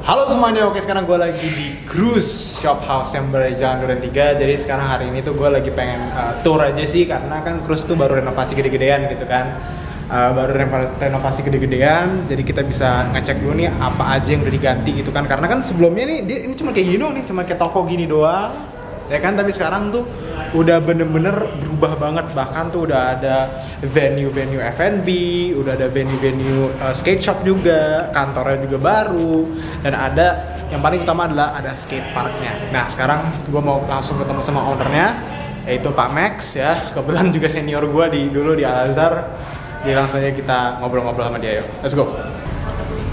Halo semuanya, oke sekarang gue lagi di Cruise Shop House yang berada di Jalan Duren 3. Jadi sekarang hari ini tuh gue lagi pengen tour aja sih, karena kan Cruise tuh baru renovasi gede-gedean gitu kan. Baru renovasi gede-gedean, jadi kita bisa ngecek dulu nih apa aja yang udah diganti gitu kan. Karena kan sebelumnya nih dia ini cuma kayak gini doang nih, cuma kayak toko gini doang, ya kan. Tapi sekarang tuh udah bener-bener berubah banget. Bahkan tuh udah ada venue-venue F&B, udah ada venue-venue skate shop juga, kantornya juga baru, dan ada yang paling utama adalah ada skate parknya. Nah sekarang gue mau langsung ketemu sama ownernya, yaitu Pak Max ya. Kebetulan juga senior gue dulu di Al Azhar. Jadi langsung aja kita ngobrol-ngobrol sama dia, yuk. Let's go.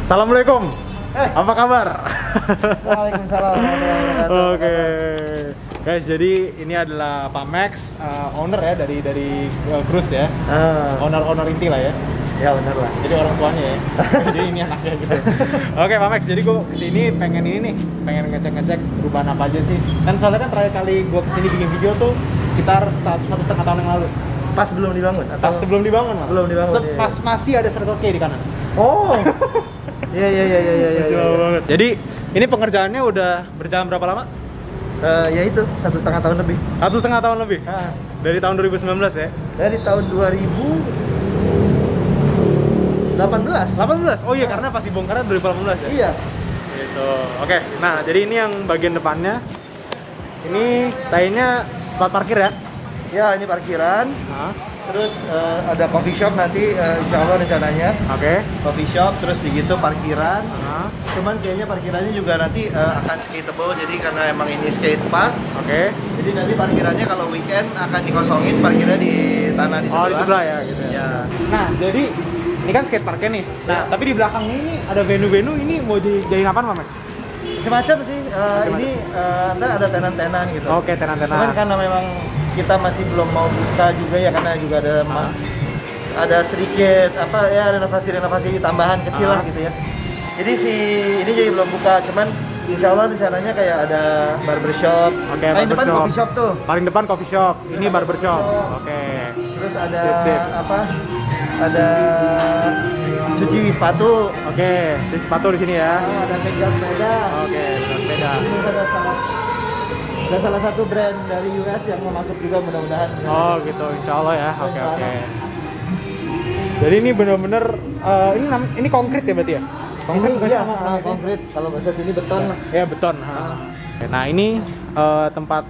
Assalamualaikum. Apa kabar? Waalaikumsalam. Oke. Guys, jadi ini adalah Pak Max, owner ya dari Cruise ya. Owner inti lah ya. Ya benar lah. Jadi orang tuanya ya. Jadi ini anaknya gitu. Oke Pak Max, jadi gue kesini pengen ngecek perubahan apa aja sih. Kan soalnya kan terakhir kali gue kesini bikin video tuh sekitar 1,5 tahun yang lalu. Pas belum dibangun? Atau? Pas sebelum dibangun malah. Belum dibangun. Pas masih ada Circle K di kanan. Oh. Iya. Jauh banget. Jadi ini pengerjaannya udah berjalan berapa lama? Ya itu 1,5 tahun lebih. 1,5 tahun lebih. Dari tahun 2019 ya? Dari tahun 2018. Oh iya, karena pas dibongkarnya 2018 ya? Iya. Gitu. Oke. Nah, jadi ini yang bagian depannya. Ini tayanya tempat parkir ya? Ya ini parkiran. Terus ada coffee shop nanti insya Allah rencananya. Oke. Coffee shop terus begitu parkiran. Cuman kayaknya parkirannya juga nanti akan skateable, jadi karena emang ini skate park. Oke. Jadi nanti parkirannya kalau weekend akan dikosongin, parkirnya di tanah di sebelah. Oh, di sebelah ya gitu ya. Nah, jadi ini kan skate parknya nih. Nah, tapi di belakang ini ada venue-venue, ini mau dijadiin apa Pak Max? Semacam sih, ini ntar ada tenan-tenan gitu. Oke, tenan-tenan. Cuman karena memang kita masih belum mau buka juga ya, karena juga ada sedikit renovasi tambahan kecil lah gitu ya. Jadi ini jadi belum buka, cuman insya Allah rencananya kayak ada barbershop. Oke, paling depan coffee shop tuh. Paling depan coffee shop, ini barbershop. Oke. Terus ada ada cuci sepatu. Oke, cuci sepatu di sini ya. Ada bengkel sepeda. Oke, sepeda. Ini ada salah satu brand dari US yang mau masuk juga mudah-mudahan. Oh gitu, insya Allah ya. Oke. Jadi ini benar-benar ini konkret ya berarti ya? Konkret ini iya, konkret. Kalau bahasa sini beton lah. Ya beton. Nah ini tempat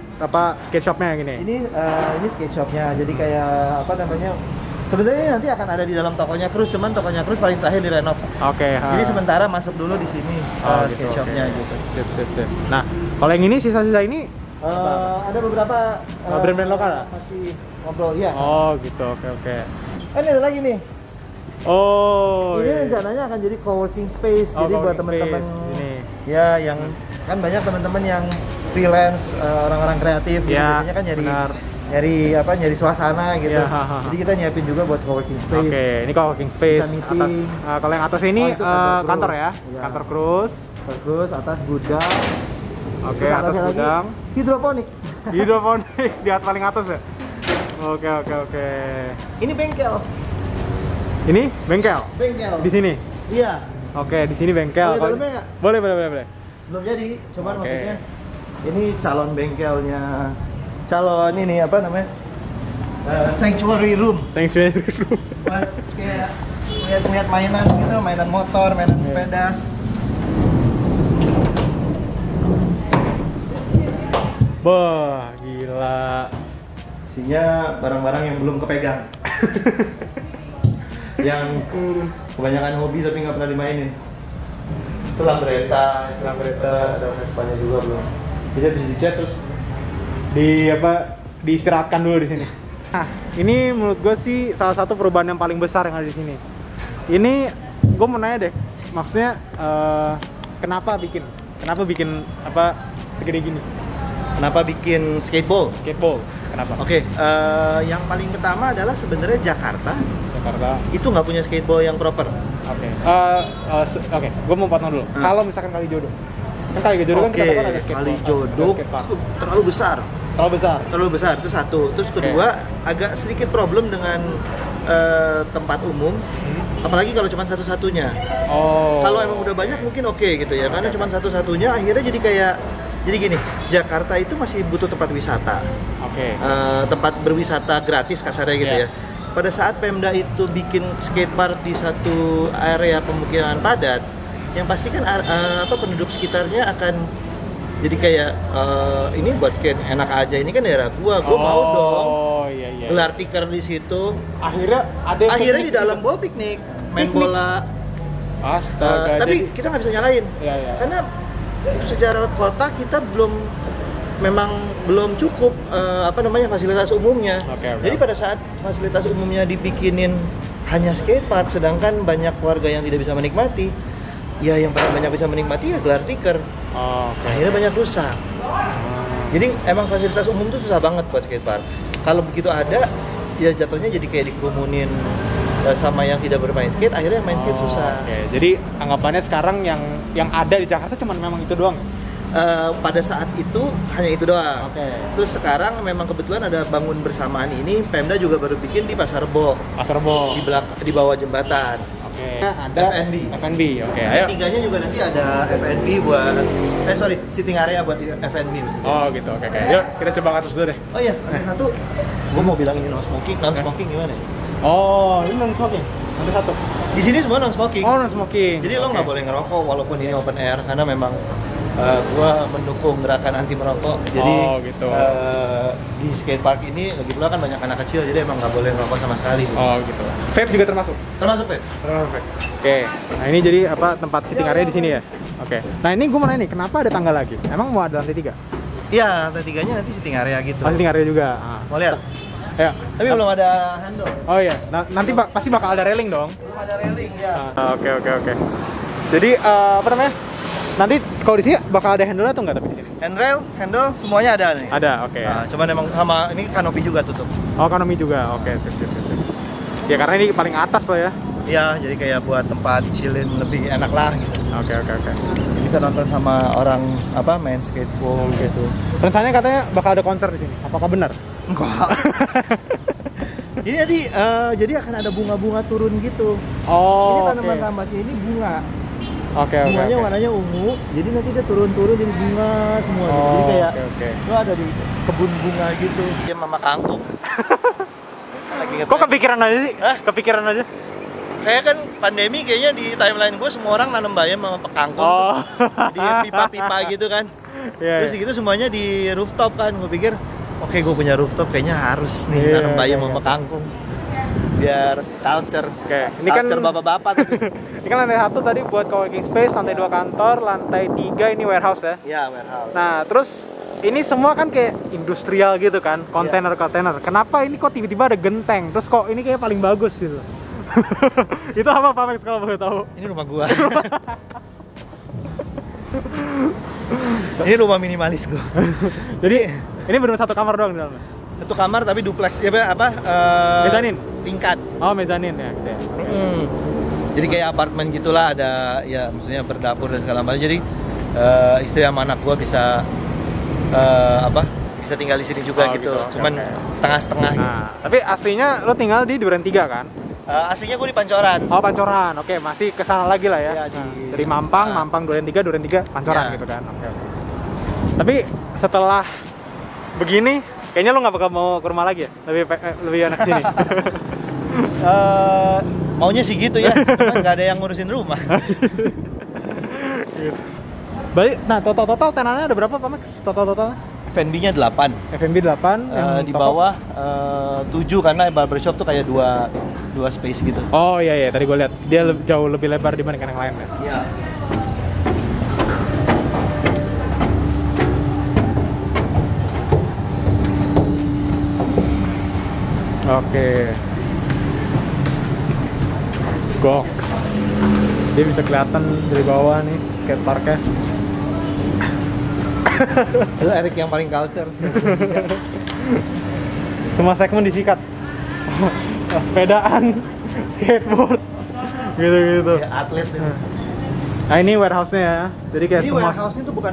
skate shopnya gini. Ini skate shopnya. Jadi kayak apa namanya? Sebenarnya nanti akan ada di dalam tokonya Cruise, cuman tokonya Cruise paling terakhir direnov. Oke. Jadi sementara masuk dulu di sini skate shopnya gitu. Sip. Nah kalau yang ini sisa-sisa ini ada beberapa brand-brand lokal lah? Masih ngobrol ya. Oh gitu, oke. Ini ada lagi nih. Oh. Ini rencananya akan jadi co-working space. Jadi buat teman-teman ya yang kan banyak teman-teman yang freelance, orang-orang kreatif, ya, biasanya kan nyari suasana gitu. Ya, Jadi kita nyiapin juga buat co-working space. Oke, ini co-working space. Bisa meeting. Kalau yang atas ini kantor ya? Kantor Cruise. Terus atas gudang. Oke, atas gudang. Hidroponik. Di atas paling atas ya? Oke. Ini bengkel. Ini bengkel? Bengkel. Di sini? Iya. Oke, di sini bengkel. Boleh dalamnya nggak? Boleh. Belum jadi, cuman maksudnya ini calon bengkelnya. Calon ini apa namanya? Sanctuary room. Buat kayak lihat mainan gitu, mainan motor, mainan sepeda. Wah, gila. Isinya barang-barang yang belum kepegang. Yang kebanyakan hobi tapi nggak pernah dimainin. Itu Lambretta, ada Vespa-nya juga belum. Jadi bisa dicat terus diistirahatkan dulu di sini. Nah, ini menurut gue sih salah satu perubahan yang paling besar yang ada di sini. Ini gue mau nanya deh, maksudnya kenapa bikin segede gini? Kenapa bikin skateball? Kenapa? Oke, yang paling pertama adalah sebenarnya Jakarta itu nggak punya skateball yang proper. Oke, gue mau potong dulu. Kalau misalkan Kalijodo, kan Kalijodo kan kita ada skateball. Kalijodo terlalu besar. Terlalu besar itu satu. Terus kedua agak sedikit problem dengan tempat umum. apalagi kalau cuma satu-satunya. Oh. Kalau emang udah banyak mungkin oke gitu ya, karena cuma satu-satunya akhirnya jadi gini, Jakarta itu masih butuh tempat wisata. Oke. Tempat berwisata gratis kasarnya gitu Yeah. ya. Pada saat Pemda itu bikin skatepark di satu area pemukiman padat, yang pasti kan penduduk sekitarnya akan jadi kayak ini buat skate enak aja, ini kan daerah gua mau dong. Iya. Gelar tikar di situ. Akhirnya Di dalam bawah piknik, main bola. Astaga. Tapi kita nggak bisa nyalain. Iya. Karena secara kota kita memang belum cukup fasilitas umumnya. Oke. Jadi pada saat fasilitas umumnya dibikinin hanya skatepark, sedangkan banyak warga yang tidak bisa menikmati, ya yang paling banyak bisa menikmati ya gelar tikar. Akhirnya banyak rusak. Jadi emang fasilitas umum tuh susah banget buat skatepark. Kalau begitu ada, ya jatuhnya jadi kayak dikerumunin sama yang tidak bermain skate, akhirnya main skate susah. Oke. Jadi anggapannya sekarang yang ada di Jakarta cuma memang itu doang. Pada saat itu hanya itu doang. Oke. Terus sekarang memang kebetulan ada bangun bersamaan ini, Pemda juga baru bikin di Pasar Rebo. Di bawah jembatan. Oke. Ada F&B. Oke. Ayo. Tiganya juga nanti ada F&B buat sitting area buat F&B. Oh gitu. Oke. Yuk kita coba ke atas dulu deh. Oh iya, ada satu. Gue mau bilang ini non smoking gimana ya? Oh, ini non smoking. Ada satu. Di sini semua non smoking. Oh, non smoking. Jadi lo nggak boleh ngerokok walaupun ini open air, karena memang gua mendukung gerakan anti merokok. Jadi gitu. Di skatepark ini lagi pula kan banyak anak kecil, jadi emang nggak boleh ngerokok sama sekali. Oh gitu. Vape juga termasuk. Vape. Oke. Nah ini jadi tempat sitting area di sini ya. Oke. Nah ini gue mau nanya nih, kenapa ada tangga lagi? Emang mau ada lantai 3? Iya, lantai 3-nya nanti sitting area gitu. Sitting area juga. Mau lihat? Ya. Tapi belum ada handle. Oh iya. Nanti pasti bakal ada railing dong. Belum ada railing ya. Oke. Jadi nanti kalau di sini bakal ada handle atau enggak tapi di sini? Handrail, handle semuanya ada nih. Ada, oke. Cuman emang sama ini kanopi juga tutup. Oh, kanopi juga. Oke, sip. Ya karena ini paling atas loh ya. Iya, jadi kayak buat tempat chillin lebih enak lah gitu. Oke. Bisa nonton sama orang main skateboard gitu. Rencananya katanya bakal ada konser di sini. Apakah benar? Enggak. Ini nanti jadi akan ada bunga-bunga turun gitu. Oh. Ini tanaman rambatnya ini bunga. Oke. Bunganya warnanya ungu, jadi nanti dia turun-turun jadi bunga semua. Jadi kayak lo ada di kebun bunga gitu. Dia mama kangkung. Kok kepikiran aja sih? Kepikiran aja. Kayak kan pandemi kayaknya di timeline gue semua orang nanam bayam sama kangkung. Di pipa-pipa gitu kan. Terus gitu semuanya di rooftop kan. Gue pikir, oke, gue punya rooftop kayaknya harus nih nanam bayam sama kangkung. Biar culture. Ini kan bapak-bapak. Ini kan lantai 1 tadi buat co-working space, lantai 2 kantor, lantai 3 ini warehouse ya? Iya, warehouse. Nah, terus ini semua kan kayak industrial gitu kan, kontainer-kontainer. Kenapa ini kok tiba-tiba ada genteng? Terus kok ini kayak paling bagus gitu? Itu apa Pak Max kalau boleh tahu? Ini rumah gua. Ini rumah minimalis gua. Jadi ini benar satu kamar doang di dalamnya? Satu kamar tapi duplex, mezanin? Tingkat. Oh, mezanin ya, gitu ya. Jadi kayak apartemen gitulah, ada ya maksudnya berdapur dan segala macam. Jadi istri sama anak gua bisa bisa tinggal di sini juga gitu. Cuman setengah-setengah. Nah, tapi aslinya lo tinggal di Duren 3 kan? Aslinya gue di Pancoran. Oh, Pancoran. Oke, masih ke sana lagi lah ya. Dari Mampang Duren 3 Pancoran gitu kan. Oke. Tapi setelah begini kayaknya lo nggak bakal mau ke rumah lagi ya? Lebih enak sini. Maunya sih gitu ya, cuman nggak ada yang ngurusin rumah. Balik, nah total tenannya ada berapa Pak Max? Total? F&B-nya 8. F&B 8, yang di bawah 7 karena barbershop tuh kayak dua space gitu. Oh iya, tadi gue lihat dia jauh lebih lebar dibandingkan yang lain ya. Iya. Oke. Goks. Dia bisa kelihatan dari bawah nih skateparknya. Itu Erik yang paling culture. Semua segmen disikat. Sepedaan, skateboard, gitu. Ya, atlet itu. Nah ini warehouse-nya ya. Jadi kayak semua. Warehouse-nya itu bukan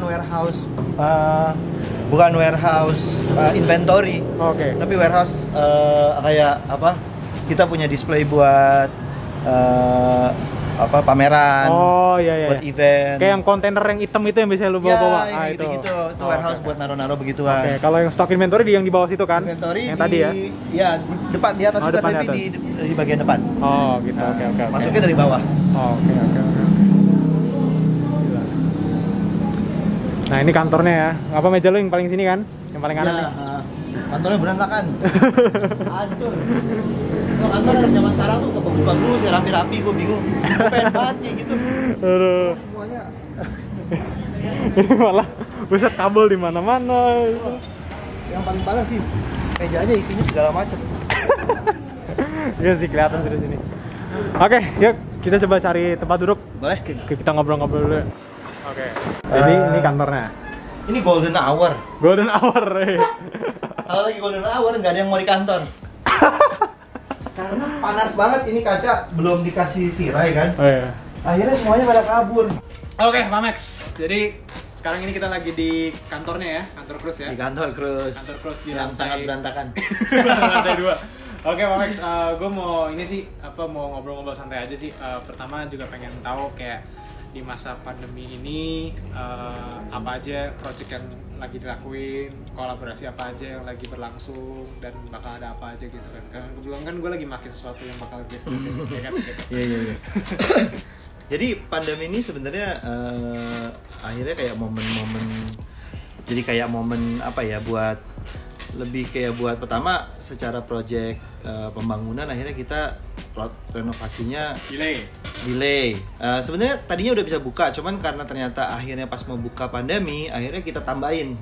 warehouse inventory. Oke. Tapi warehouse kayak apa? Kita punya display buat pameran. Oh iya. Buat event. Kayak yang kontainer yang hitam itu yang biasanya lu bawa-bawa. Ya, itu gitu. Itu warehouse buat naro-naro begituan. Oke, kalau yang stock inventory yang di bawah situ kan? Inventory yang tadi ya? Iya, di depan, di atas juga, tapi di bagian depan. Oh gitu, Nah, oke. Masuknya dari bawah. Oh, oke. Nah ini kantornya ya. Apa meja lu yang paling sini kan? Yang paling kanan nih? Kantornya berantakan. Hancur. Kalau kantor anak zaman sekarang tuh bagus-bagus, ya rapi-rapi, gue bingung. Gue pengen banget kayak gitu. Aduh. Semuanya. Ini malah buset kabel di mana-mana. Yang paling parah sih, mejanya isinya segala macam. Iya sih kelihatan dari sini. Oke, yuk kita coba cari tempat duduk. Boleh? Kita ngobrol-ngobrol dulu. Oke. Jadi ini kantornya. Ini golden hour. Golden hour. Kalau lagi golden hour nggak ada yang mau di kantor. Karena panas banget, ini kaca belum dikasih tirai kan. Oh iya. Akhirnya semuanya pada kabur. Oke, Pak Max. Jadi sekarang ini kita lagi di kantornya ya, kantor Cruise ya. Di kantor Cruise. Kantor Cruise di yang lantai sangat berantakan. lantai 2. Oke, Pak Max, gue mau ini sih mau ngobrol-ngobrol santai aja sih. Pertama juga pengen tahu kayak di masa pandemi ini apa aja project yang lagi dilakuin, kolaborasi apa aja yang lagi berlangsung dan bakal ada apa aja gitu kan. Karena kebetulan kan gue lagi makin sesuatu yang bakal guest ya kan gitu. Iya. Jadi pandemi ini sebenarnya akhirnya kayak momen-momen, jadi kayak momen apa ya, buat lebih kayak buat pertama secara project pembangunan akhirnya kita renovasinya delay. Sebenarnya tadinya udah bisa buka, cuman karena ternyata akhirnya pas mau buka pandemi akhirnya kita tambahin.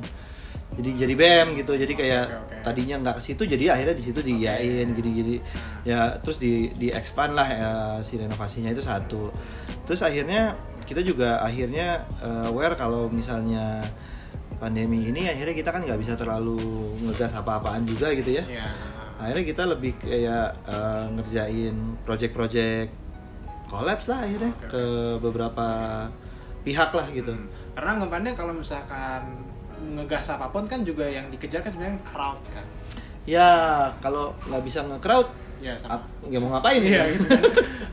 Jadi BM gitu. Jadi kayak tadinya nggak ke situ, jadi akhirnya di situ diiyain gini-gini. Ya terus di expand lah si renovasinya itu satu. Terus akhirnya kita juga akhirnya aware kalau misalnya pandemi ini akhirnya kita kan nggak bisa terlalu ngegas apa-apaan juga gitu ya. Akhirnya kita lebih kayak ngerjain project-project collabs lah akhirnya ke beberapa pihak lah gitu. Karena anggapannya kalau misalkan ngegas apapun kan juga yang dikejar kan sebenarnya crowd kan. Ya kalau nggak bisa nge-crowd ya nggak mau ngapain ya gitu kan.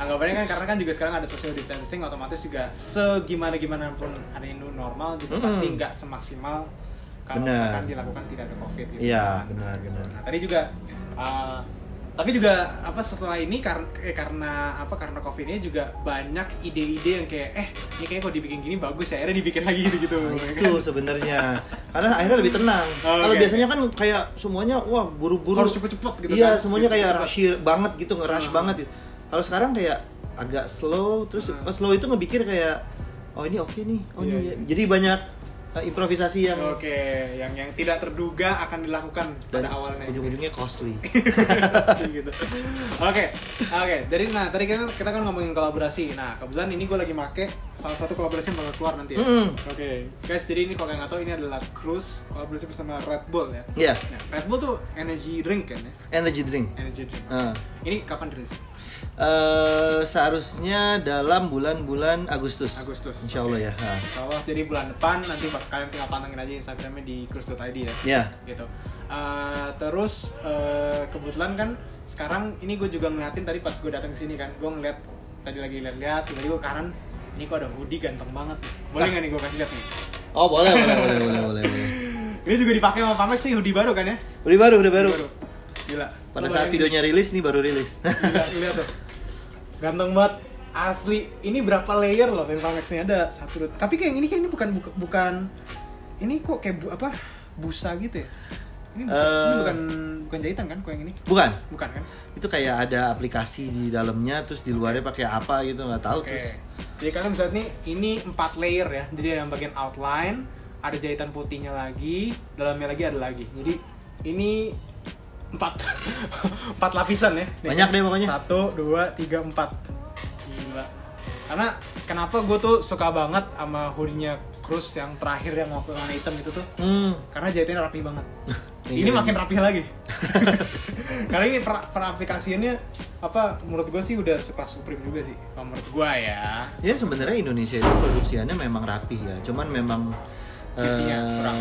Anggapannya kan karena kan juga sekarang ada social distancing, otomatis juga segimana pun ada new normal gitu pasti nggak semaksimal kalau misalkan dilakukan tidak ada covid gitu. Iya benar. Nah tadi juga tapi juga setelah ini karena covid ini juga banyak ide-ide yang kayak ini kayaknya kalau dibikin gini bagus ya, akhirnya dibikin lagi gitu. Itu sebenarnya karena akhirnya lebih tenang. Kalau biasanya kan kayak semuanya buru-buru harus cepet-cepet gitu. Iya, semuanya kayak rush banget gitu, nge-rush banget. Kalau sekarang kayak agak slow, terus pas slow itu ngebikir kayak ini oke nih. Iya. Jadi banyak improvisasi yang yang tidak terduga akan dilakukan pada awalnya. Ujung-ujungnya costly. Gitu. Oke. Jadi tadi kita kan ngomongin kolaborasi. Nah, kebetulan ini gue lagi make salah satu kolaborasi yang bakal keluar nanti ya. Oke. Guys, jadi ini kalau yang nggak tahu ini adalah Cruise kolaborasi bersama Red Bull ya. Iya. Nah, Red Bull tuh energy drink kan ya? Energy drink. Ini kapan rilis? Seharusnya dalam bulan-bulan Agustus. Insya Allah ya. Insya Allah, jadi bulan depan nanti kalian tinggal pantengin aja Instagramnya di cruise.id ya. Iya. Gitu. Terus kebetulan kan sekarang ini gue juga ngeliatin tadi pas gue datang ke sini kan, gue ngeliat tadi lagi lihat tiba-tiba kanan ini kok ada hoodie ganteng banget. Boleh nggak nih gue kasih lihat nih? Oh boleh. Ini juga dipakai sama Pak Max sih, hoodie baru kan ya? Udah baru. Gila. Pada saat videonya rilis nih baru rilis. Gila, lihat tuh. Ganteng banget. Asli. Ini berapa layer loh Pak Max nih, ada satu. Tapi kayak ini bukan ini kok kayak busa gitu ya. Ini bukan jahitan kan kok yang ini? Bukan kan? Itu kayak ada aplikasi di dalamnya, terus di luarnya pakai apa gitu, nggak tahu. Terus jadi kalian bisa lihat nih, ini 4 layer ya. Jadi yang bagian outline, ada jahitan putihnya lagi, dalamnya lagi ada lagi. Jadi ini 4 lapisan ya. Nih, banyak deh pokoknya. 1, 2, 3, 4. Gila. Karena kenapa gue tuh suka banget sama hoodie-nya Cruise yang terakhir yang warna hitam itu tuh. Karena jahitannya rapi banget. Ini makin rapi lagi. Karena ini peraplikasiannya menurut gue sih udah sekelas Supreme juga sih. Kalau menurut gue ya. Ya sebenarnya Indonesia itu produksiannya memang rapi ya. Cuman memang QC-nya kurang.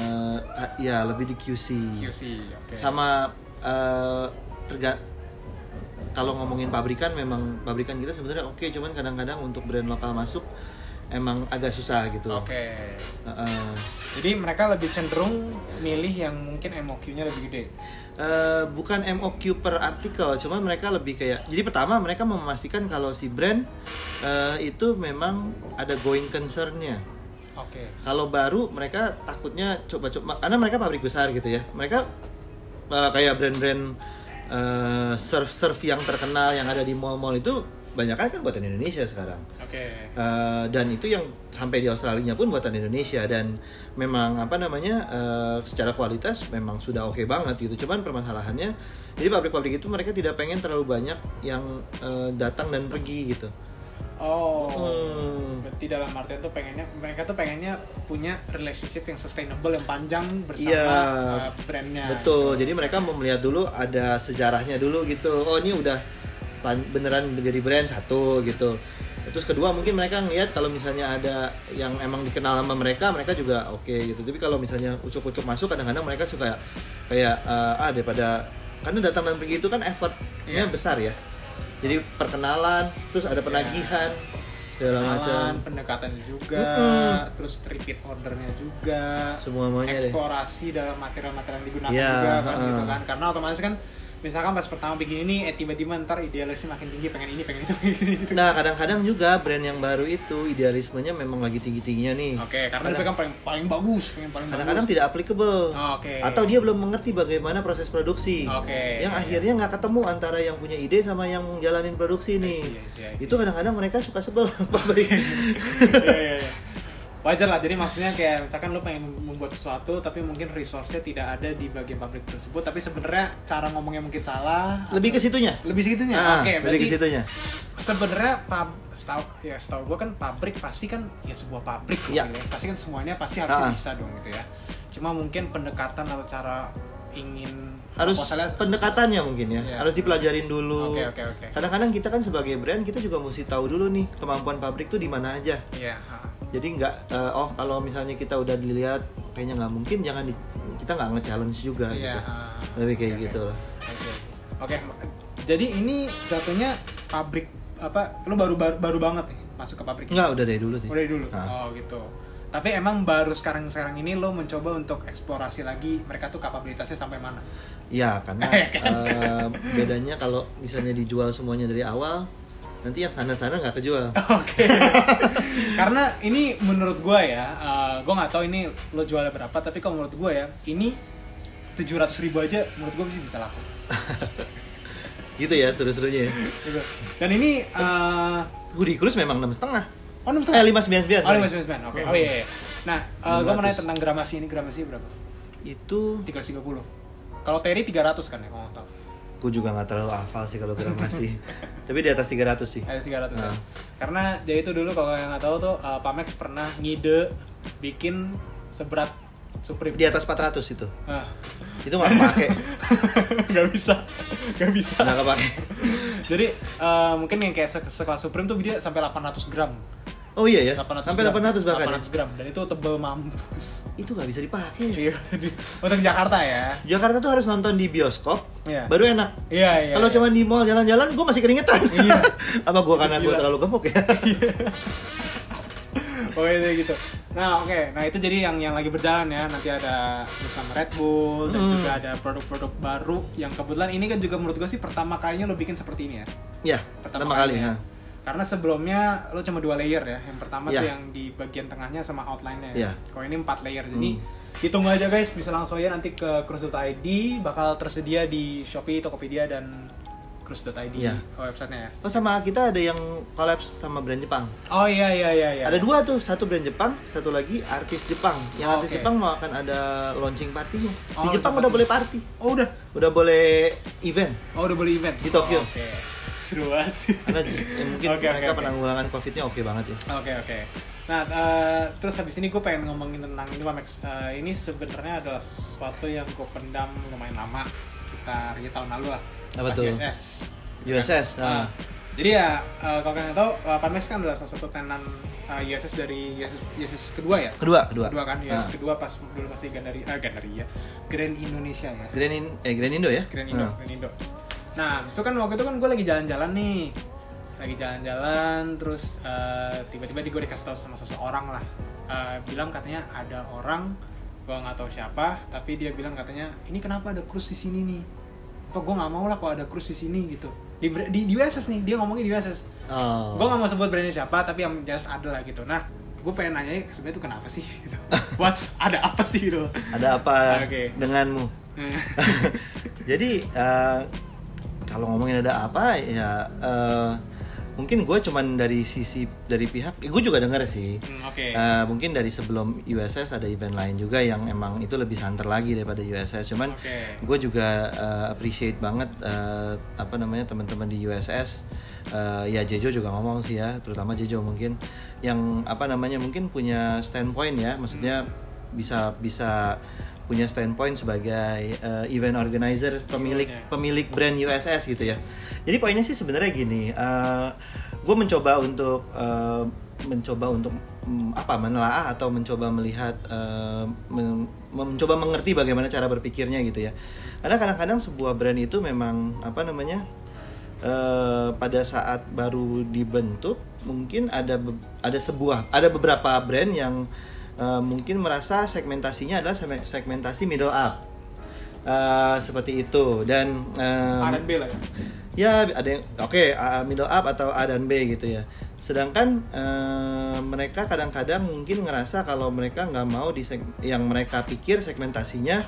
Ya lebih di QC. Oke. Sama kalau ngomongin pabrikan, memang pabrikan kita sebenarnya oke, cuman kadang-kadang untuk brand lokal masuk emang agak susah gitu. Oke. Jadi mereka lebih cenderung milih yang mungkin MOQ-nya lebih gede. Bukan MOQ per artikel, cuman mereka lebih kayak, jadi pertama mereka memastikan kalau si brand itu memang ada going concern-nya. Oke. Kalau baru mereka takutnya coba-coba, karena mereka pabrik besar gitu ya. Mereka kayak brand-brand surf yang terkenal yang ada di mall-mall itu banyak kan buatan Indonesia sekarang. Oke. Dan itu yang sampai di Australia pun buatan Indonesia, dan memang secara kualitas memang sudah oke banget gitu. Cuman permasalahannya, jadi pabrik-pabrik itu mereka tidak pengen terlalu banyak yang datang dan pergi gitu. Berarti dalam artian tuh mereka tuh pengennya punya relationship yang sustainable, yang panjang bersama brandnya. Betul. Jadi mereka mau melihat dulu, ada sejarahnya dulu gitu. Oh, ini udah beneran menjadi brand satu gitu. Terus kedua, mungkin mereka ngeliat kalau misalnya ada yang emang dikenal sama mereka juga oke gitu. Tapi kalau misalnya ucuk-ucuk masuk, kadang-kadang mereka suka kayak daripada, karena datang dan pergi itu kan effortnya besar ya. Jadi perkenalan, terus ada penagihan, segala macam, pendekatan juga, terus repeat ordernya juga, semuanya eksplorasi dalam material-material yang digunakan juga kan gitu kan. Karena otomatis kan misalkan pas pertama bikin ini, tiba-tiba ntar idealisnya makin tinggi, pengen ini, pengen itu, pengen ini gitu. Nah, kadang-kadang juga brand yang baru itu idealismenya memang lagi tinggi-tingginya nih. Oke, karena itu kan paling bagus, kadang-kadang tidak applicable. Atau dia belum mengerti bagaimana proses produksi. Yang akhirnya nggak ketemu antara yang punya ide sama yang jalanin produksi nih. Itu kadang-kadang mereka suka sebel pabrik. Iya. Wajar lah, jadi maksudnya kayak misalkan lo pengen membuat sesuatu tapi mungkin resource-nya tidak ada di bagian pabrik tersebut, tapi sebenarnya cara ngomongnya mungkin salah. Lebih ke situnya. Oke, lebih ke situnya. Sebenarnya setahu gue kan pabrik pasti kan ya sebuah pabrik ya. Pasti kan semuanya pasti harus bisa dong gitu ya. Cuma mungkin pendekatan atau cara harus pendekatannya mungkin ya, harus dipelajarin dulu. Oke. Kadang-kadang kita kan sebagai brand, kita juga mesti tahu dulu nih kemampuan pabrik tuh di mana aja. Jadi nggak kalau misalnya kita udah dilihat kayaknya nggak mungkin, kita nggak nge-challenge juga gitu. Lebih kayak gitu lah. Oke. Jadi ini jatuhnya pabrik lu baru banget nih masuk ke pabrik? Nggak, udah dari dulu sih. Udah dari dulu. Oh gitu. Tapi emang baru sekarang ini lo mencoba untuk eksplorasi lagi mereka tuh kapabilitasnya sampai mana? Iya, karena bedanya kalau misalnya dijual semuanya dari awal, nanti yang standar-standar nggak kejual. Oke. Karena ini menurut gue ya, gue nggak tahu ini lo jualnya berapa, tapi kalau menurut gue ya, ini 700.000 aja menurut gue bisa laku. Gitu ya, seru-serunya ya. Dan ini Hoodie Cruise memang 6,5. 599. 599. Oke. Oh iya. Nah, gue mau nanya tentang gramasi ini. Gramasi berapa? Itu 330. Kalau Terry 300 kan ya, kalau nggak tahu. Gue juga nggak terlalu hafal sih kalau gramasi. Tapi di atas 300 sih. Atas 300 ya. Karena jadi itu dulu kalau yang nggak tahu tuh, Pamex pernah ngide bikin seberat Supreme. Di atas 400 itu. Itu nggak kepake. Nggak bisa. Nggak kepake. Jadi mungkin yang kayak sekelas Supreme tuh dia sampai 800 gram. Oh iya ya, 800 sampai 800 bahkan 800 gram, dan itu tebel mampus. Itu nggak bisa dipakai. Iya, untuk Jakarta ya. Jakarta tuh harus nonton di bioskop, baru enak. Iya. Kalau cuma di mall jalan-jalan, gue masih keringetan. Iya. Apa gue karena gue terlalu gemuk ya? Oke gitu. Nah itu jadi yang lagi berjalan ya. Nanti ada bersama Red Bull dan juga ada produk-produk baru yang kebetulan ini kan juga menurut gue sih pertama kalinya lo bikin seperti ini ya. Iya. Pertama kali ya. Karena sebelumnya lo cuma 2 layer ya. Yang pertama tuh yang di bagian tengahnya sama outline-nya ya. Kalau ini 4 layer. Jadi ditunggu aja guys, bisa langsung aja nanti ke cruise.id, bakal tersedia di Shopee, Tokopedia dan cruise.id websitenya ya. Oh, sama kita ada yang collabs sama brand Jepang. Oh iya. Ada 2 tuh, satu brand Jepang, satu lagi artis Jepang. Yang artis Jepang mau akan ada launching partinya. Di Jepang udah boleh party. Oh udah boleh event. Oh udah boleh event di Tokyo. Seru sih. Karena mungkin mereka penanggulangan COVID-nya oke banget ya. Oke. Nah, terus habis ini gue pengen ngomongin tentang ini Max. Ini sebenarnya adalah sesuatu yang gue pendam lumayan lama, sekitar tahun lalu lah. Apa tuh? USS. Jadi ya kalau kalian tahu, Pamex kan adalah salah satu tenan USS dari USS kedua ya. Kedua kan, USS kedua pas dulu masih Gandaria, Grand Indonesia ya. Grand Indo ya. Grand Indo. Nah, itu kan waktu itu kan gue lagi jalan-jalan nih, terus tiba-tiba gue dikasih tahu sama seseorang lah, bilang katanya ada orang, gue nggak tahu siapa, tapi dia bilang katanya ini kenapa ada cruise di sini nih? Kok gue nggak mau lah kalau ada cruise di sini gitu. Di USS nih, dia ngomongin di USS. Oh. Gue nggak mau sebut brandnya siapa, tapi yang jelas ada lah gitu. Nah, gue pengen nanya sebenarnya itu kenapa sih? Gitu. Ada apa sih gitu? Ada apa Okay. denganmu? Jadi kalau ngomongin ada apa ya, mungkin gue cuman dari pihak, gue juga denger sih. Okay. Mungkin dari sebelum USS ada event lain juga yang emang itu lebih santer lagi daripada USS. Cuman gue juga appreciate banget teman-teman di USS. Ya Jejo juga ngomong sih ya, terutama Jejo mungkin yang mungkin punya standpoint ya, maksudnya bisa punya standpoint sebagai event organizer, pemilik brand USS gitu ya. Jadi poinnya sih sebenarnya gini, gue mencoba untuk menelaah atau mencoba melihat, mencoba mengerti bagaimana cara berpikirnya gitu ya. Karena kadang-kadang sebuah brand itu memang pada saat baru dibentuk mungkin ada beberapa brand yang mungkin merasa segmentasinya adalah segmentasi middle up, seperti itu, dan A dan B lah ya. Ya ada yang middle up atau A dan B gitu ya. Sedangkan mereka kadang-kadang mungkin ngerasa kalau mereka nggak mau yang mereka pikir segmentasinya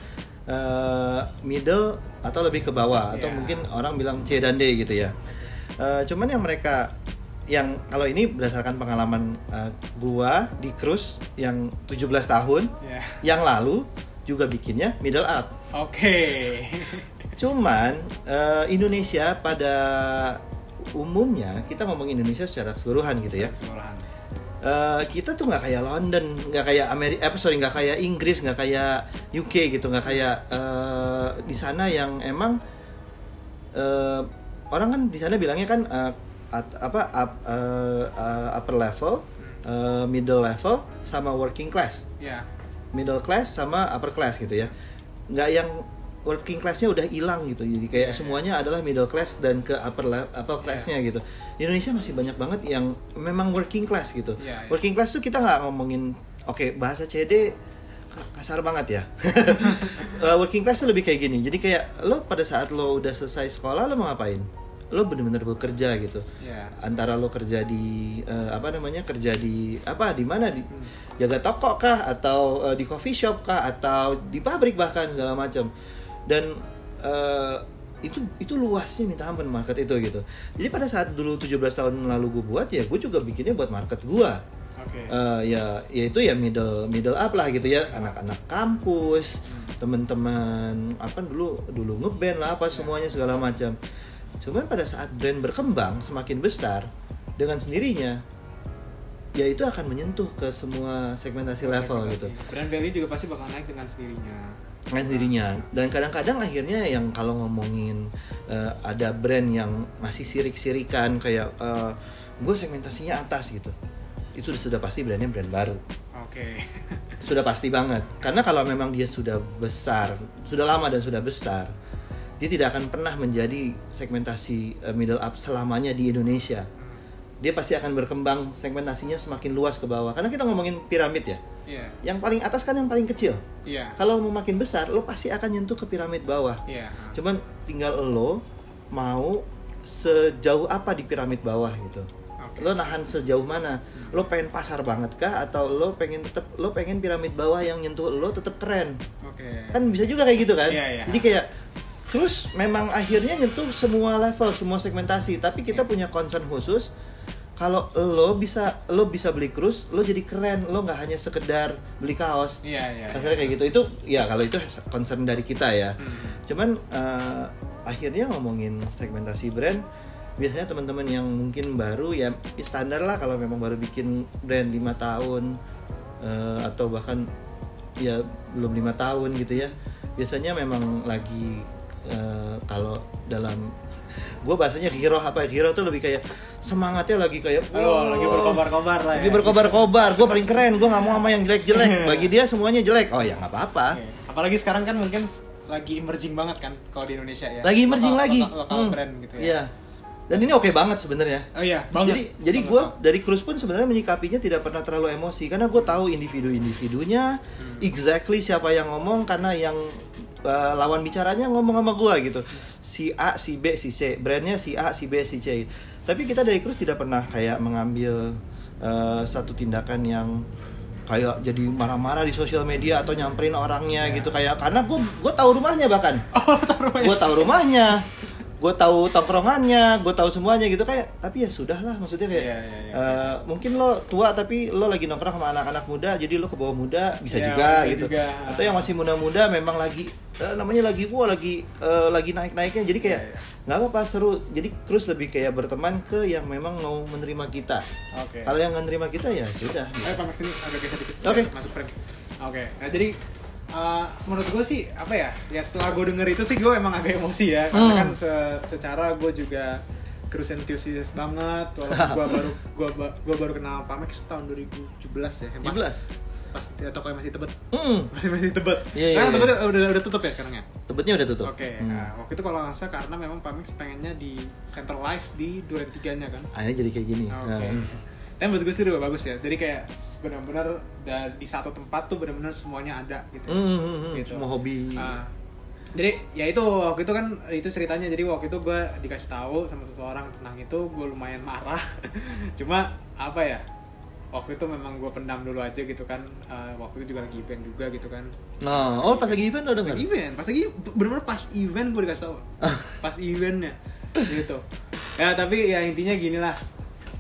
middle atau lebih ke bawah, atau mungkin orang bilang C dan D gitu ya. Cuman yang kalau ini berdasarkan pengalaman gua di cruise yang 17 tahun yang lalu juga bikinnya middle up. Cuman Indonesia pada umumnya, kita ngomong Indonesia secara keseluruhan gitu ya. Kita tuh nggak kayak London, nggak kayak nggak kayak Inggris, nggak kayak UK gitu, nggak kayak di sana yang emang orang kan di sana bilangnya kan upper level, middle level, sama working class. Middle class sama upper class gitu ya. Nggak yang working class-nya udah hilang gitu. Jadi kayak semuanya adalah middle class dan ke upper class-nya gitu. Di Indonesia masih banyak banget yang memang working class gitu. Working class tuh kita nggak ngomongin bahasa CD kasar banget ya. Working class tuh lebih kayak gini. Jadi kayak lo pada saat lo udah selesai sekolah, lo mau ngapain? Lo bener-bener bekerja gitu. Antara lo kerja di kerja di mana, di jaga toko kah, atau di coffee shop kah, atau di pabrik bahkan segala macam. Dan itu luasnya minta ampun market itu gitu. Jadi pada saat dulu 17 tahun lalu gue buat, ya gue juga bikinnya buat market gue. Ya itu ya middle up lah gitu ya, anak-anak kampus, teman-teman dulu ngeband lah semuanya segala macam. Cuman pada saat brand berkembang semakin besar dengan sendirinya, ya itu akan menyentuh ke semua segmentasi level gitu. Brand value juga pasti bakal naik dengan sendirinya. Dan kadang-kadang akhirnya yang kalau ngomongin ada brand yang masih sirik-sirikan kayak gue segmentasinya atas gitu, itu sudah pasti brandnya brand baru. Sudah pasti banget. Karena kalau memang dia sudah besar, sudah lama dan sudah besar, dia tidak akan pernah menjadi segmentasi middle up selamanya di Indonesia. Dia pasti akan berkembang segmentasinya semakin luas ke bawah. Karena kita ngomongin piramid ya. Yang paling atas kan yang paling kecil. Kalau mau makin besar, lo pasti akan nyentuh ke piramid bawah. Cuman tinggal lo mau sejauh apa di piramid bawah gitu. Lo nahan sejauh mana? Lo pengen pasar banget kah, atau lo pengen piramid bawah yang nyentuh lo tetap keren? Kan bisa juga kayak gitu kan? Jadi kayak terus memang akhirnya nyentuh semua level, semua segmentasi. Tapi kita punya concern khusus. Kalau lo bisa beli cruise, lo jadi keren. Lo nggak hanya sekedar beli kaos. Kasarnya kayak gitu. Itu ya kalau itu concern dari kita ya. Cuman akhirnya ngomongin segmentasi brand, biasanya teman-teman yang mungkin baru ya standar lah, kalau memang baru bikin brand 5 tahun atau bahkan ya belum 5 tahun gitu ya. Biasanya memang lagi kalau dalam gue bahasanya hero tuh lebih kayak semangatnya lagi kayak lagi berkobar-kobar lah ya. Lagi berkobar-kobar, gue paling keren, gue nggak mau sama yang jelek-jelek. Bagi dia semuanya jelek. Oh ya nggak apa-apa. Apalagi sekarang kan mungkin lagi emerging banget kan kalau di Indonesia ya. Lagi emerging lagi. Lokal brand gitu ya. Iya. Dan ini oke banget sebenarnya. Oh iya, banget. Jadi gue dari Cruise pun sebenarnya menyikapinya tidak pernah terlalu emosi karena gue tahu individu-individunya, exactly siapa yang ngomong karena yang lawan bicaranya ngomong sama gue gitu. Si A, si B, si C, brandnya si A, si B, si C. Tapi kita dari Cruise tidak pernah kayak mengambil satu tindakan yang kayak jadi marah-marah di sosial media atau nyamperin orangnya gitu kayak karena gue tahu rumahnya bahkan. Gue tahu rumahnya. Gue tahu tongkrongannya, gue tahu semuanya gitu kayak, tapi ya sudah lah maksudnya kayak mungkin lo tua tapi lo lagi nongkrong sama anak-anak muda, jadi lo ke bawah muda bisa juga bisa gitu. Juga. Atau yang masih muda-muda memang lagi namanya lagi naik-naiknya, jadi kayak nggak apa-apa seru. Jadi Cruise lebih kayak berteman ke yang memang mau menerima kita. Kalau yang nggak menerima kita ya sudah. Ayo Pak Max ini agak geser dikit. Masuk frame. Nah jadi menurut gue sih apa ya setelah gue denger itu sih gue emang agak emosi ya karena kan secara gue juga Cruise enthusiast banget walaupun gue baru kenal Pak Max tahun 2017 ya pas tokonya masih Tebet masih Tebet Tebet udah tutup ya sekarang ya Tebetnya udah tutup. Nah, waktu itu kalau nggak salah karena memang Pak Max pengennya di centralize di Duren 3-nya kan akhirnya jadi kayak gini. Tapi menurut gue sih udah bagus ya. Jadi kayak benar-benar di satu tempat tuh benar-benar semuanya ada gitu. Gitu. Semua hobi. Jadi ya itu waktu itu kan itu ceritanya. Jadi waktu itu gue dikasih tahu sama seseorang tentang itu, gue lumayan marah. Cuma apa ya? Waktu itu memang gue pendam dulu aja gitu kan. Waktu itu juga lagi event juga gitu kan. Pas lagi event udah dengar? Pas lagi benar-benar pas event gue dikasih tahu. Pas eventnya gitu. Ya tapi ya intinya gini lah.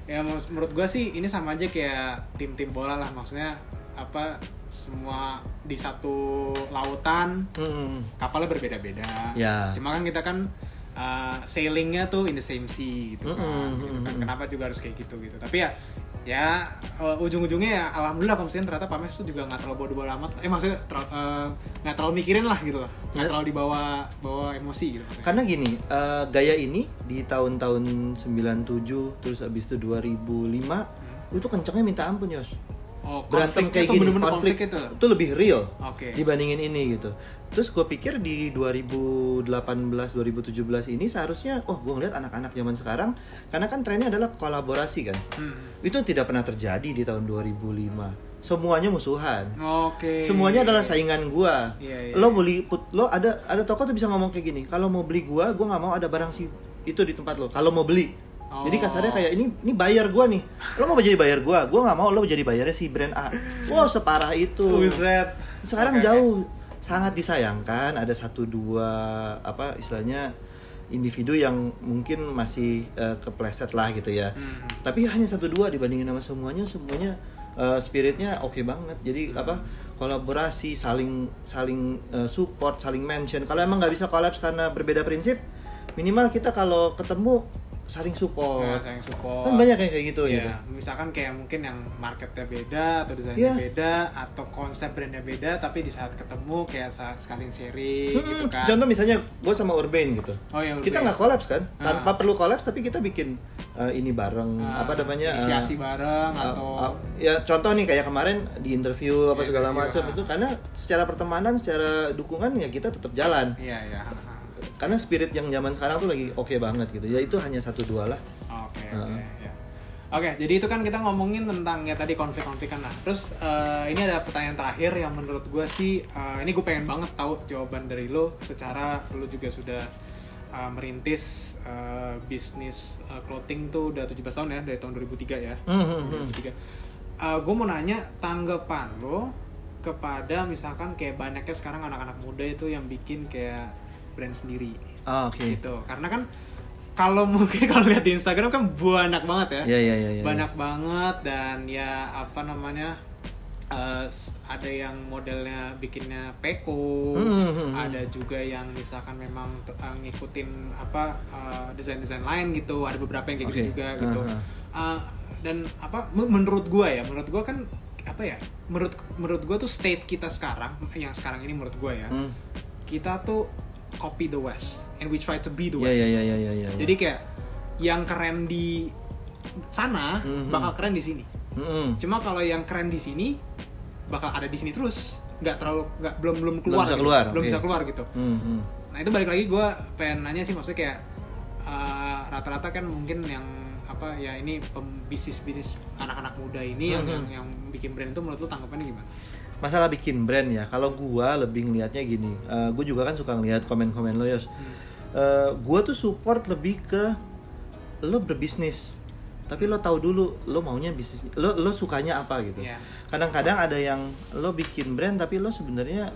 Ya menurut gue sih ini sama aja kayak tim-tim bola lah, maksudnya apa semua di satu lautan kapalnya berbeda-beda. Cuma kan kita kan sailingnya tuh in the same sea gitu kan. Gitu kan. Kenapa juga harus kayak gitu. Tapi ya ujung-ujungnya ya alhamdulillah konsisten ternyata Pak Max tuh juga nggak terlalu bodo-bodo amat. Maksudnya nggak terlalu mikirin lah gitu loh, nggak terlalu dibawa emosi gitu. Karena gini, gaya ini di tahun-tahun 97 terus abis itu 2005 itu kencengnya minta ampun Yos. Berantem kayak gini, konflik itu lebih real dibandingin ini gitu. Terus gue pikir di 2018-2017 ini seharusnya, gue ngeliat anak-anak zaman sekarang, karena kan trennya adalah kolaborasi kan. Itu tidak pernah terjadi di tahun 2005. Semuanya musuhan. Semuanya adalah saingan gue. Lo beli, lo ada toko tuh bisa ngomong kayak gini. Kalau mau beli gue nggak mau ada barang sih itu di tempat lo. Kalau mau beli. Jadi kasarnya kayak ini bayar gue nih. Lo mau jadi bayar gue nggak mau lo jadi bayarnya si brand A. Wow separah itu. Sekarang jauh. Sangat disayangkan ada 1-2 istilahnya individu yang mungkin masih kepleset lah gitu ya. Tapi hanya 1-2 dibandingin sama semuanya spiritnya oke banget. Jadi kolaborasi, saling support, saling mention. Kalau emang nggak bisa collabs karena berbeda prinsip, minimal kita kalau ketemu saling support. Kan banyak yang kayak gitu gitu. Misalkan kayak mungkin yang marketnya beda atau desainnya beda atau konsep brandnya beda, tapi di saat ketemu kayak saling sharing gitu kan. Contoh misalnya gue sama Urban gitu. Kita nggak collabs kan, tanpa perlu collabs tapi kita bikin ini bareng, inisiasi bareng atau ya contoh nih kayak kemarin di interview segala macam itu karena secara pertemanan, secara dukungan ya kita tetap jalan. Karena spirit yang zaman sekarang tuh lagi oke banget gitu. Ya itu hanya 1-2 lah. Oke, jadi itu kan kita ngomongin tentang ya tadi konflik-konflikan lah. Terus ini ada pertanyaan terakhir yang menurut gue sih ini gue pengen banget tahu jawaban dari lo secara lo juga sudah merintis bisnis clothing tuh udah 17 tahun ya, dari tahun 2003 ya. 2003. Gue mau nanya tanggapan lo kepada misalkan kayak banyaknya sekarang anak-anak muda itu yang bikin kayak brand sendiri. Gitu. Karena kan kalau lihat di Instagram kan banyak banget ya. Banyak banget dan ya ada yang modelnya bikinnya PO, ada juga yang misalkan memang ngikutin desain-desain lain gitu. Ada beberapa yang kayak gitu juga gitu. Dan menurut gue kan menurut gue tuh state kita sekarang yang sekarang ini menurut gue ya, kita tuh copy the West and we try to be the West. Jadi kayak yang keren di sana bakal keren di sini. Cuma kalau yang keren di sini bakal ada di sini terus. belum keluar, belum okay. bisa keluar gitu. Nah itu balik lagi gue pengen nanya sih, maksudnya kayak rata-rata kan mungkin yang apa ya, ini bisnis anak-anak muda ini yang bikin brand itu, menurut lu tanggapannya gimana? Masalah bikin brand ya, kalau gue lebih ngelihatnya gini, gue juga kan suka ngelihat komen-komen lo Yos. Gue tuh support lebih ke lo berbisnis, tapi lo tahu dulu lo maunya bisnis, lo sukanya apa gitu. Kadang-kadang ada yang lo bikin brand tapi lo sebenarnya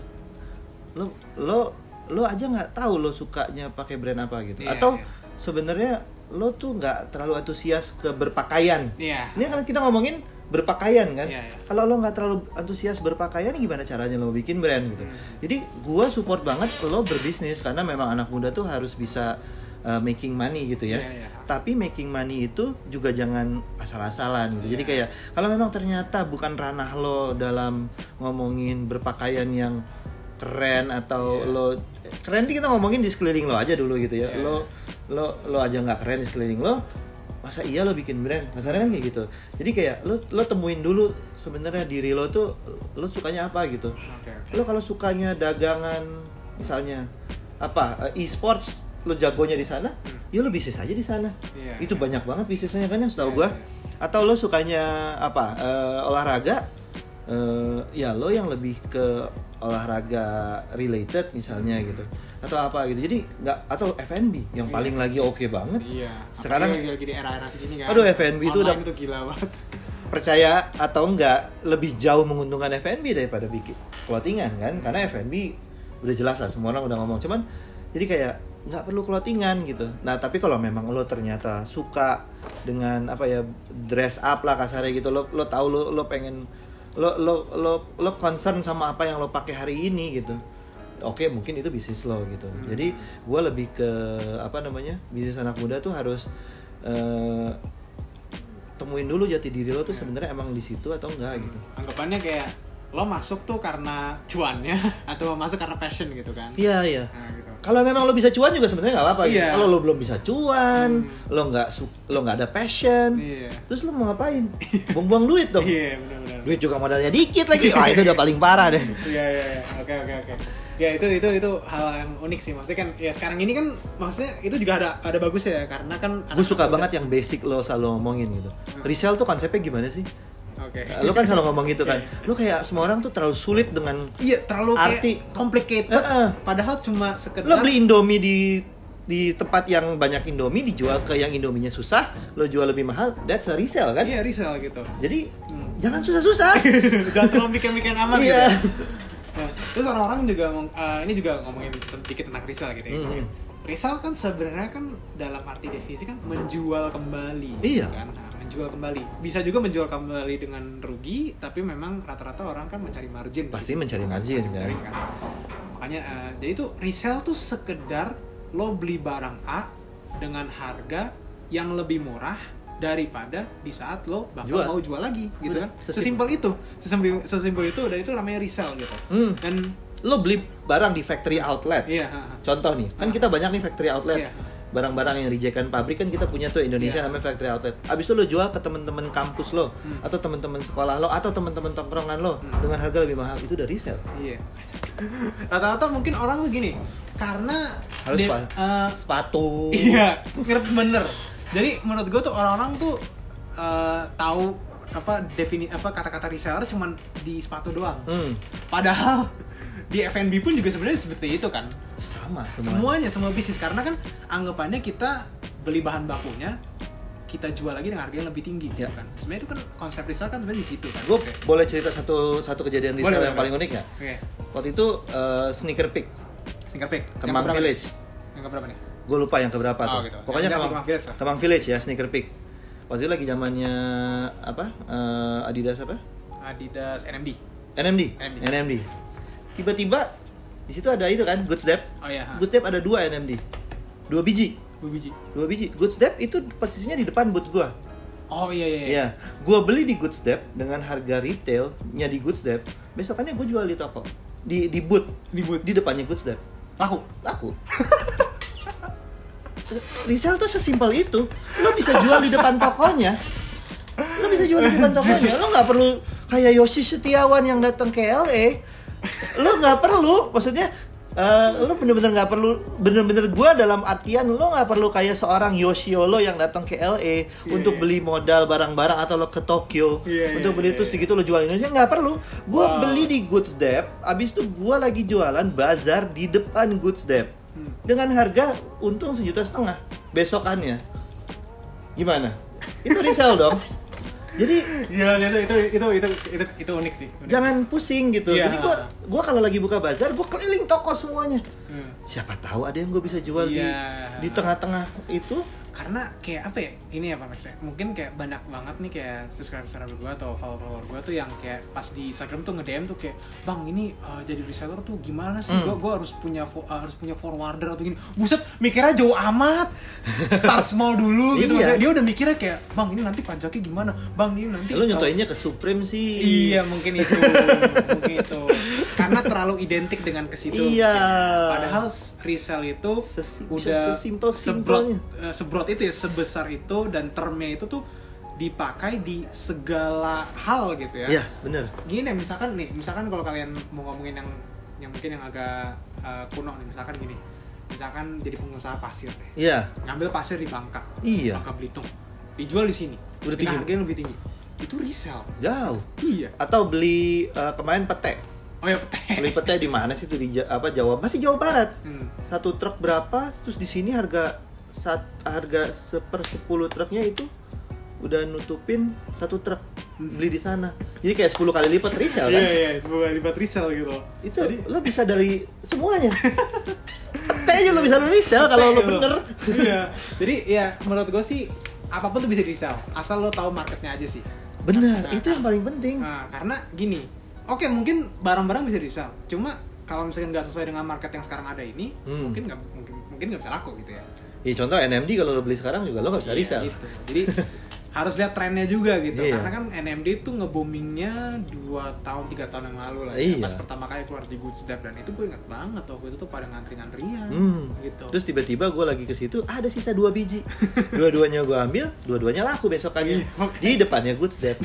lo aja nggak tahu lo sukanya pakai brand apa gitu. Atau sebenarnya lo tuh nggak terlalu antusias ke berpakaian. Ini kan kita ngomongin berpakaian kan. Kalau lo nggak terlalu antusias berpakaian, gimana caranya lo bikin brand gitu. Jadi gue support banget lo berbisnis, karena memang anak muda tuh harus bisa making money gitu ya. Tapi making money itu juga jangan asal-asalan gitu. Jadi kayak kalau memang ternyata bukan ranah lo dalam ngomongin berpakaian yang keren, atau lo keren, kita ngomongin di sekeliling lo aja dulu gitu ya. Lo aja nggak keren di sekeliling lo, masa iya lo bikin brand? Masalahnya kan kayak gitu. Jadi kayak lo temuin dulu sebenarnya diri lo tuh lo sukanya apa gitu. Lo kalau sukanya dagangan misalnya apa e-sports, lo jagonya di sana, ya lo bisnis aja di sana. Itu banyak banget bisnisnya kan yang setahu gua. Atau lo sukanya apa olahraga, ya lo yang lebih ke olahraga related misalnya gitu, atau apa gitu. Jadi nggak, atau F&B yang paling lagi oke banget. Sekarang lagi di era-era segini kan. Aduh, F&B itu udah itu gila banget. Percaya atau enggak, lebih jauh menguntungkan F&B daripada bikin clothingan kan, karena F&B udah jelas lah, semua orang udah ngomong. Cuman jadi kayak nggak perlu clothingan gitu. Nah tapi kalau memang lo ternyata suka dengan apa ya, dress up lah kasarnya gitu, lo tahu lo pengen lo concern sama apa yang lo pakai hari ini gitu. Oke, mungkin itu bisnis lo gitu. Jadi gue lebih ke apa namanya, bisnis anak muda tuh harus temuin dulu jati diri lo tuh sebenarnya emang di situ atau enggak gitu. Anggapannya kayak lo masuk tuh karena cuannya atau masuk karena passion gitu kan? Iya. Nah, gitu. Kalau memang lo bisa cuan juga sebenarnya nggak apa-apa. Gitu. Kalau lo belum bisa cuan, lo nggak ada passion, terus lo mau ngapain? Buang-buang duit dong. Benar-benar. Duit juga modalnya dikit lagi. Wah itu udah paling parah deh. Iya. Oke. Ya itu hal yang unik sih, maksudnya kan ya sekarang ini kan, maksudnya itu juga ada bagus ya, karena kan gue suka banget yang basic lo selalu ngomongin gitu. Resell tuh konsepnya gimana sih? Lo kan selalu ngomong gitu kan. Lo kayak semua orang tuh terlalu sulit dengan terlalu arti complicated. Padahal cuma sekedar lo beli Indomie di tempat yang banyak Indomie, dijual ke yang Indominya susah, lo jual lebih mahal, that's a resell kan? Iya, resell gitu. Jadi jangan susah-susah. Jangan terlalu bikin aman gitu. Iya. Nah, terus orang-orang juga ini juga ngomongin dikit tentang resell gitu ya. Resell kan sebenarnya kan dalam arti definisi kan menjual kembali. Iya. Kan? Nah, menjual kembali. Bisa juga menjual kembali dengan rugi, tapi memang rata-rata orang kan mencari margin. Pasti gitu. Mencari margin kan. Makanya jadi itu resell tuh sekedar lo beli barang A dengan harga yang lebih murah daripada di saat lo bakal mau jual lagi gitu kan. Sesimpel itu udah, itu namanya resell gitu. Dan lo beli barang di factory outlet. Contoh nih, kan kita banyak nih factory outlet. Barang-barang yang rejectan pabrik kan kita punya tuh Indonesia namanya factory outlet. Abis itu lo jual ke teman-teman kampus lo, atau teman-teman sekolah lo, atau teman-teman tongkrongan lo dengan harga lebih mahal, itu udah resell. Rata-rata mungkin orang tuh gini, karena harus sepatu. Ngerti bener. Jadi menurut gue tuh orang-orang tuh tahu kata-kata reseller cuman di sepatu doang. Padahal di F&B pun juga sebenarnya seperti itu kan. Sama semua bisnis, karena kan anggapannya kita beli bahan bakunya, kita jual lagi dengan harga yang lebih tinggi gitu kan. Sebenarnya itu kan konsep resell kan sebenarnya di situ kan. Gue boleh cerita satu kejadian resell yang paling unik ya? Waktu itu Sneaker Peak Kemang Village. Yang keberapa nih? Gue lupa yang keberapa tuh. Gitu. Pokoknya Kemang Village ya, Sneaker Peak. Waktu itu lagi zamannya apa? Adidas apa? Adidas NMD. Tiba-tiba di situ ada itu kan, Goodstep. Goodstep ada 2 NMD. 2 biji. Goodstep itu posisinya di depan booth gua. Iya. Gua beli di Goodstep dengan harga retailnya di Goodstep. Besokannya gua jual di toko. Di booth di depannya Goodstep. Laku. Resell tuh sesimpel itu. Lo bisa jual di depan tokonya. Lo nggak perlu kayak Yosi Setiawan yang datang ke LA Lo nggak perlu, maksudnya lo bener-bener nggak perlu, bener-bener gue dalam artian lo nggak perlu kayak seorang Yoshiolo yang datang ke LA untuk beli modal barang-barang, atau lo ke Tokyo untuk beli terus gitu lo jual Indonesia, nggak perlu. Gue beli di Goods Dep, abis itu gue lagi jualan bazar di depan Goods Dep dengan harga untung 1,5 juta besokannya. Gimana? Itu resell dong. Jadi ya itu unik sih. Unik. Jangan pusing gitu. Yeah. Jadi gua kalau lagi buka bazar, gua keliling toko semuanya. Siapa tahu ada yang gue bisa jual di tengah-tengah itu. Karena kayak apa ya? Ini ya Pak Max ya. Mungkin kayak banyak banget nih kayak subscriber gue atau follower gue tuh yang kayak pas di Instagram tuh nge-DM tuh kayak, "Bang, ini jadi reseller tuh gimana sih? Gue harus punya forwarder atau gini." Buset, mikirnya jauh amat. Start small dulu gitu. Maksudnya dia udah mikirnya kayak, "Bang, ini nanti pajaknya gimana? Bang, ini nanti." Lo nyontoinnya ke Supreme sih. Iya, mungkin itu. Karena terlalu identik dengan ke situ. Iya. Padahal resell itu udah sebrot itu ya, sebesar itu, dan termnya itu tuh dipakai di segala hal gitu ya. Iya, bener. Gini misalkan kalau kalian mau ngomongin yang mungkin yang agak kuno nih, misalkan gini. Misalkan jadi pengusaha pasir deh. Iya. Ngambil pasir di Bangka. Iya. Bangka Belitung. Dijual di sini. Udah tinggi. Harganya lebih tinggi. Itu resell. Jauh. Iya. Atau beli kemarin pete. Oh ya, pete. Beli pete di mana sih tuh, di Jawa? Masih Jawa Barat. Satu truk berapa? Terus di sini harga 1/10 truknya itu udah nutupin satu truk. Beli di sana. Jadi kayak 10 kali lipat resell kan? Iya, 10 kali lipat resell gitu. Itu jadi, lo bisa dari semuanya. Pete aja lo bisa resell kalau lo bener. Iya. Jadi ya menurut gue sih apapun tuh bisa di resell, asal lo tahu marketnya aja sih. Benar, itu yang paling penting. Nah, karena gini, oke, mungkin barang-barang bisa di resell, cuma kalau misalkan nggak sesuai dengan market yang sekarang ada ini, mungkin nggak bisa laku gitu ya. Ya contoh NMD kalau lo beli sekarang juga lo nggak bisa resell. Gitu. Jadi harus lihat trennya juga gitu. Karena kan NMD itu nge-boomingnya 2-3 tahun yang lalu lah. Iya. Pas pertama kali keluar di Goods Dep, dan itu gue ingat banget waktu itu tuh pada ngantri-ngantrian gitu. Terus tiba-tiba gue lagi ke situ, ada sisa 2 biji. Dua-duanya gue ambil, dua-duanya laku besokannya. Di depannya Goods Dep.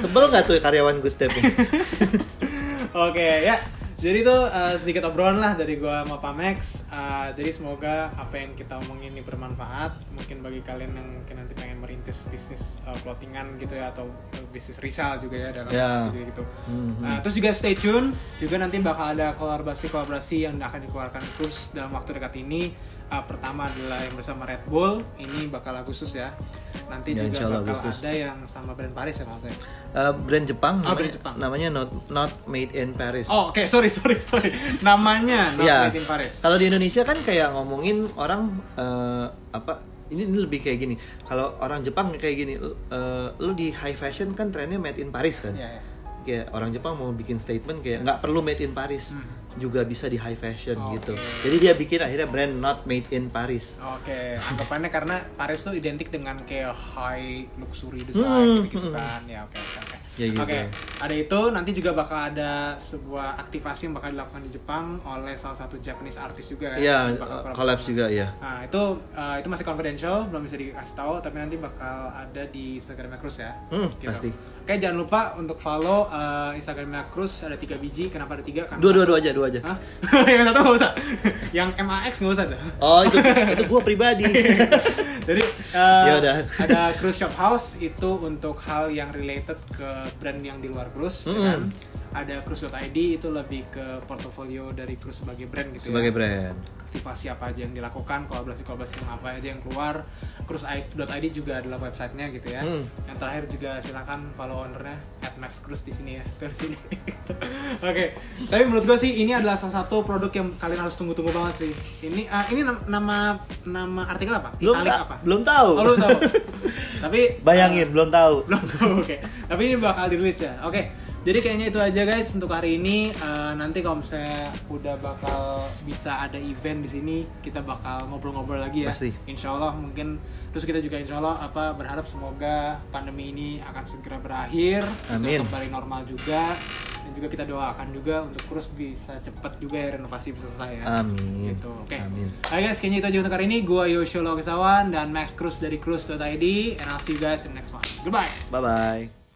Sebel nggak tuh karyawan Goods Dep ini? Oke, ya. Jadi itu sedikit obrolan lah dari gua sama Pak Max. Jadi semoga apa yang kita omongin ini bermanfaat. Mungkin bagi kalian yang mungkin nanti pengen merintis bisnis clothingan gitu ya, atau bisnis resell juga ya dalam video gitu. Terus juga stay tune. Juga nanti bakal ada kolaborasi yang akan dikeluarkan Cruise dalam waktu dekat ini. Pertama adalah yang bersama Red Bull, ini bakal Agustus ya. Nanti ya, juga bakal Agustus. Ada yang sama brand Paris ya maksudnya. Brand Jepang, brand Jepang. Namanya not made in Paris. Oh, oke, sorry. Namanya not made in Paris. Kalau di Indonesia kan kayak ngomongin orang ini lebih kayak gini. Kalau orang Jepang kayak gini, lu di high fashion kan trennya made in Paris kan. Iya. Kayak orang Jepang mau bikin statement kayak nggak perlu made in Paris, juga bisa di high fashion gitu. Jadi dia bikin akhirnya brand not made in Paris. Oke, anggapannya karena Paris tuh identik dengan kayak high luxury design gitu kan. Ya, oke. Ya, gitu. Oke, ada itu. Nanti juga bakal ada sebuah aktivasi yang bakal dilakukan di Jepang oleh salah satu Japanese artist juga kan. Iya, collab juga ya. Nah, itu masih confidential, belum bisa dikasih tahu, tapi nanti bakal ada di Instagramnya Cruise ya. Gitu. Pasti. Oke, jangan lupa untuk follow Instagramnya Cruise, ada 3 biji. Kenapa ada 3? Karena dua aja. Hah? Yang satu nggak usah. Yang MAX nggak usah tuh. Oh, itu gua pribadi. Jadi ada Cruise Shop House itu untuk hal yang related ke brand yang di luar Cruise, kan? Ada Cruise.id itu lebih ke portofolio dari Cruise sebagai brand gitu. Sebagai brand. Aktivasi apa aja yang dilakukan, kolaborasi apa aja yang keluar. Cruise.id juga adalah websitenya gitu ya. Yang terakhir juga silakan follow ownernya @maxcruise di sini ya, ke sini. Oke. Tapi menurut gue sih ini adalah salah satu produk yang kalian harus tunggu-tunggu banget sih. Ini nama artikel apa? Belum tahu. Oh, belum tahu. Tapi bayangin belum tahu. Oke. Tapi ini bakal dirilis ya. Oke. Jadi kayaknya itu aja guys untuk hari ini. Nanti kalau misalnya udah bakal bisa ada event di sini, kita bakal ngobrol-ngobrol lagi ya. Pasti. Insya Allah mungkin. Terus kita juga insya Allah berharap semoga pandemi ini akan segera berakhir. Amin. Kembali normal juga. Dan juga kita doakan juga untuk Cruise bisa cepat juga ya, renovasi bisa selesai ya. Amin. Gitu. Oke. Amin. Hai guys, kayaknya itu aja untuk hari ini. Gua Yoshio Logisawan dan Max Cruise dari Cruise.id, and I'll see you guys in the next one. Goodbye. Bye bye.